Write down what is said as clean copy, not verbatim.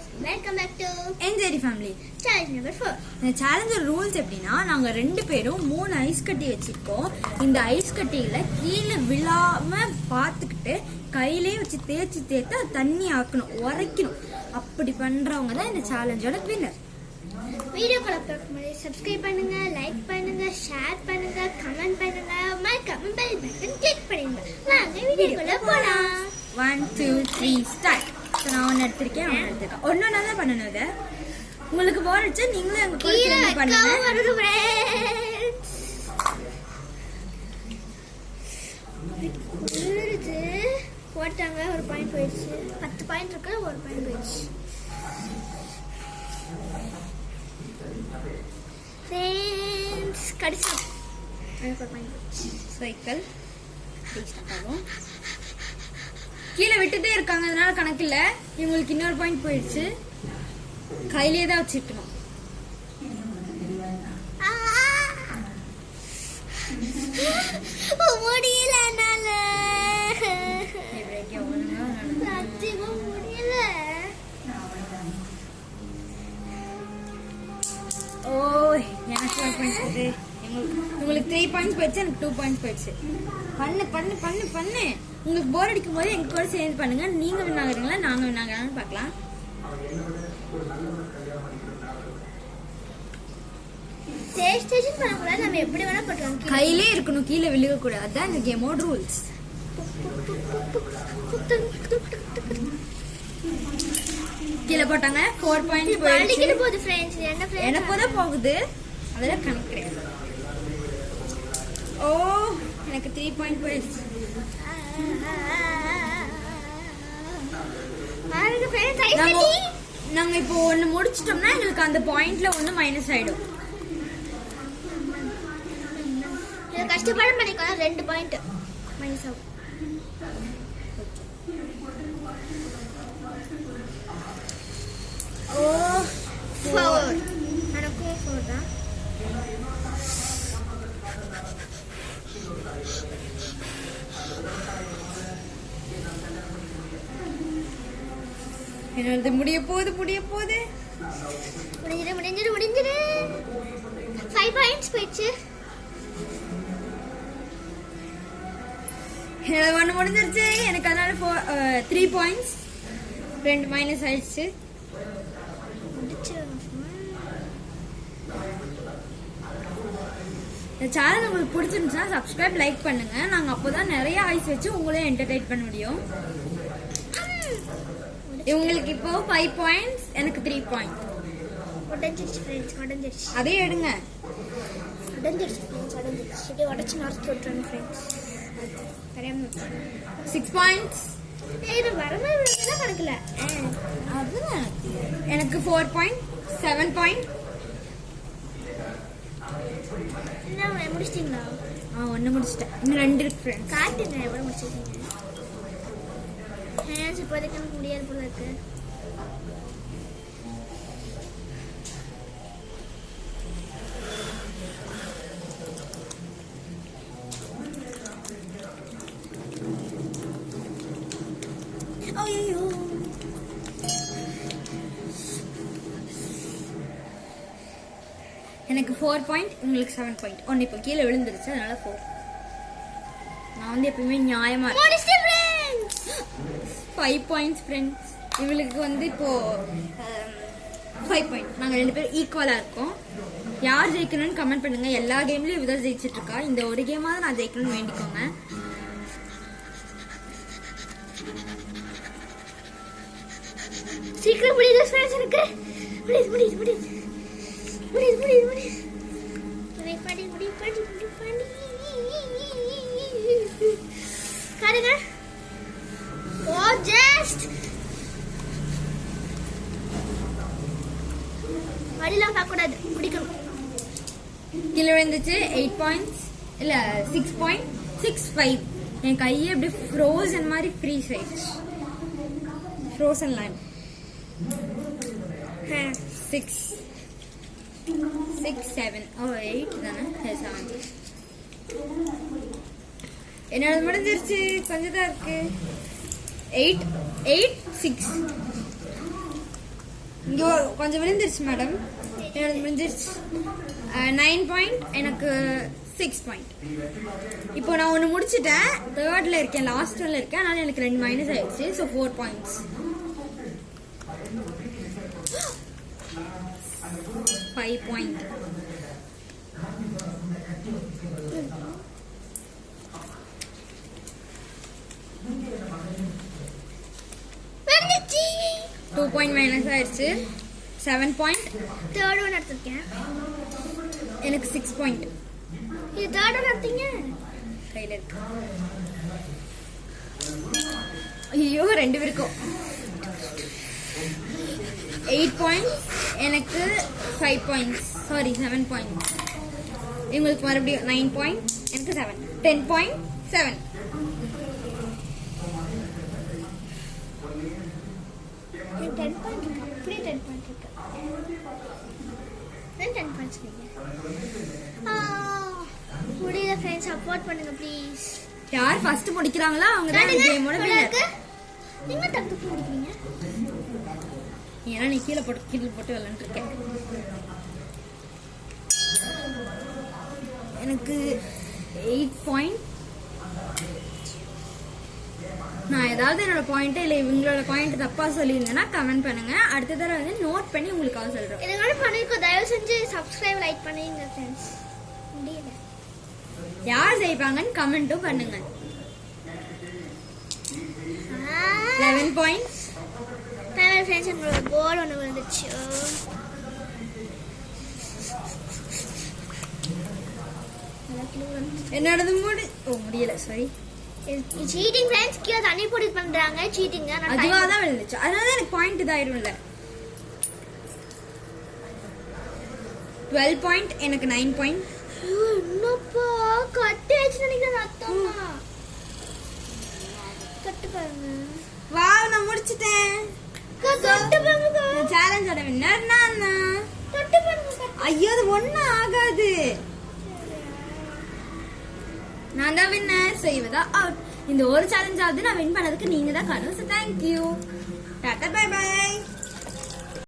guys, welcome back to NJD family. Challenge number 4. இந்த challenger rules எப்படின்னா, நாங்க ரெண்டு பேரும் 3 ஐஸ் கட்டி வச்சிருக்கோம். இந்த ஐஸ் கட்டியில கீழே விழாம பார்த்துக்கிட்டு கையிலே வச்சு தேய்த்து தண்ணி ஆக்கணும், உரைக்கணும். அப்படி பண்றவங்க தான் இந்த சேலஞ்சோட வின்னர். வீடியோக்குள்ள போகும்போது சப்ஸ்கிரைப் பண்ணுங்க, லைக் பண்ணுங்க, ஷேர் பண்ணுங்க, கமெண்ட் பண்ணுங்க, மறக்காம பெல் பட்டன் கிளிக் பண்ணுங்க. வாங்க வீடியோக்குள்ள போலாம். 1 2 3 ஸ்டார்ட். நான் ஒன்னு எடுத்திருக்கேன், ஒன்னு தான் பண்ணணும். இதை உங்களுக்கு போர் அடிச்சா நீங்களும் எங்க கூட சேர்ந்து பண்ணுங்க. போட்டாங்க, ஒரு பாயிண்ட் போயிடுச்சு. 10 பாயிண்ட் இருக்கு, ஒரு பாயிண்ட் போயிடுச்சு. கடைசி எனக்கு ஒரு பாயிண்ட் போயிடுச்சு. சைக்கிள் கீழே விட்டுட்டே இருக்காங்க, அதனால கணக்கு இல்ல. இவங்களுக்கு இன்னொரு பாயிண்ட் போயிடுச்சு. கையிலே தான் வச்சுக்கணும். முடியல, என்னால முடியல. ஓ, எனக்கு ஒரு பாயிண்ட் போயிடுச்சு. உங்களுக்கு 3 பாயிண்ட்ஸ் போயிடுச்சு, எனக்கு 2 பாயிண்ட்ஸ் போயிடுச்சு. பண்ணு பண்ணு பண்ணு பண்ணு. உங்களுக்கு போர் அடிக்கும் போது எங்க கூட சேர்ந்து பண்ணுங்க. நீங்க வின் ஆகுறீங்களா, நாங்க வின் ஆகுறாங்கன்னு பார்க்கலாம். நம்ம எப்படி வேணா போட்டலாம், கையிலே இருக்கணும், கீழே விழுக கூடாது. அதான் இந்த கேமோட ரூல்ஸ். கீழே போட்டாங்க, 4 பாயிண்ட்ஸ் போயிடுச்சு. போகுது फ्रेंड्स, என்ன தான் போகுது, அதெல்லாம் கணக்கு கிடையாது. ஓ, எனக்கு 3 பாயிண்ட் போயிடுச்சு. நாங்க இப்போ ஒண்ணு முடிச்சிட்டோம்னா எங்களுக்கு அந்த பாயிண்ட்ல ஒண்ணு மைனஸ் ஆயிடும். கஷ்டப்பட பண்ணிக்கலாம், 2 பாயிண்ட் மைனஸ் ஆகும். ஓ 4 எனக்கும் 4 தான். என்னது முடிய போகுது முடிஞ்சிரு 5 பாயிண்ட்ஸ் போயிடுச்சு. என்னது ஒண்ணு முடிஞ்சிருச்சு. எனக்கு அதனால 3 பாயிண்ட்ஸ், 2 மைனஸ் ஆயிடுச்சு. இந்த சேனல் உங்களுக்கு பிடிச்சிருந்துச்சுன்னா சப்ஸ்கிரைப், லைக் பண்ணுங்க. நாங்க அப்போதான் நிறைய ஐஸ் வச்சு உங்களையும் என்டர்டெயின் பண்ண முடியும். இவங்களுக்கு இப்போ 5 பாயிண்ட்ஸ், எனக்கு 3 பாயிண்ட். உடைஞ்சிருச்சு फ्रेंड्स, உடைஞ்சிருச்சு. அதே எடுங்க. உடைஞ்சிருச்சு फ्रेंड्स, உடைஞ்சிருச்சு. இது உடைச்சு நார்த் விட்டுறேன் फ्रेंड्स. தெரியாம 6 பாயிண்ட்ஸ். இது வரமே விடுறதா கணக்குல. அதுதான் எனக்கு 4 பாயிண்ட், 7 பாயிண்ட். என்ன முடிச்சிட்டீங்களா? ஒன்னு முடிச்சிட்டேன், இன்னும் 2 இருக்கு फ्रेंड्स. காட்டுங்க எவ்வளவு முடிச்சிட்டீங்க. இப்போதைக்கு எனக்கு முடியாது போல இருக்கு. ஐயோ, எனக்கு 4 பாயிண்ட், உங்களுக்கு 7 பாயிண்ட். ஒன்னு இப்போ கீழே விழுந்துருச்சு, அதனால 4. நான் வந்து எப்பவுமே நியாயமா 5 பாயிண்ட்ஸ் ஃப்ரெண்ட்ஸ். இவளுக்கு வந்து இப்போ 5 பாயிண்ட். நாங்க 2 பேரும் ஈக்குவலா இருக்கோம். யார் ஜெயிக்கணும்னு கமெண்ட் பண்ணுங்க. எல்லா கேம்லயும் இவதான் ஜெயிச்சிட்டு இருக்கா. இந்த ஒரு கேமா தான் நான் ஜெயிக்கணும்னு வேண்டிக்கோங்க. சீக்கிரம் முடியுது ஃப்ரெண்ட்ஸ், எனக்கு முடியுது. காடுங்க. ஓ ஜஸ்ட் அடிலாம் பார்க்க கூடாது, பிடிக்கணும். கீழே விழுந்துச்சு. 8 பாயிண்ட்ஸ் இல்ல 6.65. என் கையே அப்படியே ஃப்ரோசன் மாதிரி ஃப்ரீஸ் ஆயிடுச்சு. Frozen line. 6 6 7 8 தானே, 7. என்னோட முடிஞ்சிருச்சு, கொஞ்சம் தான் இருக்கு. 8 8 6 இங்கே கொஞ்சம் விழுந்துருச்சு மேடம். என்னோட விழுந்துருச்சு. 9 பாயிண்ட், எனக்கு 6 பாயிண்ட். இப்போ நான் ஒன்று முடிச்சிட்டேன், தேர்டில் இருக்கேன், லாஸ்ட் ஒன்ல இருக்கேன். அதனால எனக்கு 2 மைனஸ் ஆயிடுச்சு. So 4 points. 5 பாயிண்ட். வந்துச்சு. 2 பாயிண்ட் மைனஸ் ஆயிடுச்சு. 7 பாயிண்ட். தேர்ட் ஒன் எடுத்திருக்கேன். எனக்கு 6 பாயிண்ட். இது தேர்ட் ஒன் எடுத்தீங்க. கையில் இருக்கு. ஐயோ 2 பேருக்கும் 8 பாயிண்ட். எனக்கு 5 பாயிண்ட்ஸ். Sorry 7 point. இவங்களுக்கு மறுபடியும் 9 பாயிண்ட். எனக்கு 7. 10 பாயிண்ட் 7. எனக்கு 10 பாயிண்ட் இருக்கு. அப்படியே 10 பாயிண்ட் இருக்கு. நான் 10 பாயிண்ட்ஸ் நீங்க. முடியல ஃப்ரெண்ட்ஸ், சப்போர்ட் பண்ணுங்க ப்ளீஸ். யார் ஃபர்ஸ்ட் முடிக்கிறாங்களோ அவங்க தான் கேமோட வின்னர். நீங்க தப்பு முடிக்கிறீங்க. ஏன்னா நீ கீழே போட்டு விளையாண்டு இருக்கேன். எனக்கு 8 பாயிண்ட். நான் ஏதாவது என்னோட பாயிண்ட் இல்லை இவங்களோட பாயிண்ட் தப்பா சொல்லியிருந்தேன்னா கமெண்ட் பண்ணுங்க. அடுத்த தடவை வந்து நோட் பண்ணி உங்களுக்காக சொல்றேன். இதனால பண்ணிருக்கோ, தயவு செஞ்சு சப்ஸ்கிரைப் லைக் பண்ணுங்க ஃப்ரெண்ட்ஸ். முடியல. யார் ஜெயிப்பாங்கன்னு கமெண்ட்டும் பண்ணுங்க. 11 பாயிண்ட். பரவாயில்ல ஃப்ரெண்ட்ஸ், எங்களோட கோல் ஒன்று வந்துச்சு. என்னோடது முடியல. Sorry, cheating friends. கீழே தண்ணி போட்டு பண்றாங்க சீட்டிங். அதுவா தான் விழுந்துச்சு. அதனால எனக்கு பாயிண்ட் இதாயிரும்ல. 12 பாயிண்ட். எனக்கு 9 பாயிண்ட். என்னப்பா கட்டு ஆச்சு நினைக்கிறேன். அத்தம்மா கட்டு பாருங்க. வா, நான் முடிச்சிட்டேன். கட்டு பாருங்க. சேலஞ்சோட வின்னர் நான் தான். கட்டு பாருங்க. ஐயோ அது ஒண்ணும் ஆகாது. நான் தான் வின்னர். செய்வதா அவுட். இந்த ஒரு சேலஞ்சாவது நான் வின் பண்ணதுக்கு நீங்க தான் காரணம். தேங்க்யூ. Tata bye by.